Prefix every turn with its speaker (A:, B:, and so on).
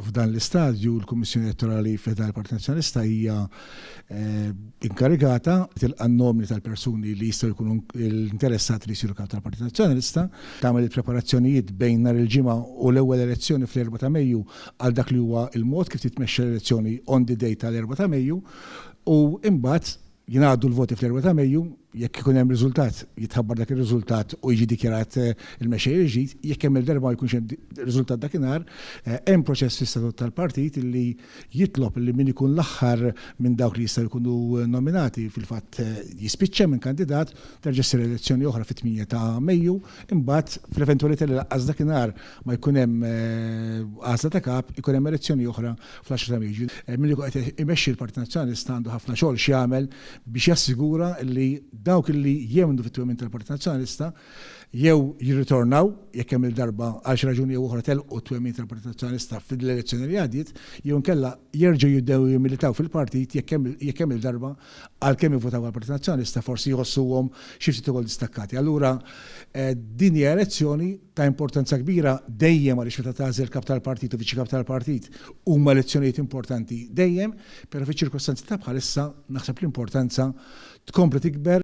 A: f'dan l-istadju l-Kummissjoni Elettorali f'dan il-Partit Nazzjonalista hija inkarigata tilqa' n-nomini tal-persuni li jistgħu jkunu interessati li jsiru kap tal-Partit Nazzjonalista, tagħmel il-preparazzjonijiet bejn nhar il-ġimgħa u l-ewwel elezzjoni fl-4 ta' Mejju għal dak li huwa il-mod kif titmexxi l-elezzjoni on the day tal-4 ta' Mejju u imbagħad jingħaddu l-voti fl-4 ta' Mejju, jekk ikun hemm riżultat, jitħabbar dak ir-riżultat u jiġi dikjarat il-mexxej il-ġdid, jekk hemm il-darba ma jkunx hemm riżultat dakinhar, hemm proċess fis-statut tal-partit li jitlob li min ikun l-aħħar minn dawk li jistgħu jkunu nominati fil-fatt jispiċċa minn kandidat terġa' ssir elezzjoni oħra fit-8 ta' Mejju, imbagħad fl-eventwalità li laqqas dakinhar ma jkun hemm għażla ta' kap, ikun hemm elezzjoni oħra fl-10 ta' Mejju. Min ikun qed imexxi l-Partit Nazzjonalista għandu ħafna xogħol x'jagħmel biex jassigura li dawk li jemnu fit-twemmin tal-Partit Nazzjonalista jew jirritornaw jekk hemm il-darba għal xi raġuni oħra telqu t-twemmin tal-Partit Nazzjonalista fil-elezzjoni li għaddiet, jew inkella jerġgħu jibdew jimilitaw fil-partit jekk hemm il-darba għalkemm ivvotaw għall-Partit Nazzjonalista forsi jħossuhom xi ftit ukoll distakkati. Allura din hija elezzjoni ta' importanza kbira dejjem għaliex meta tagħżel kap tal-partit u viċi kap tal-partit huma elezzjonijiet importanti dejjem, però fiċ-ċirkostanzi ta' bħalissa naħseb l-importanza tkompli tikber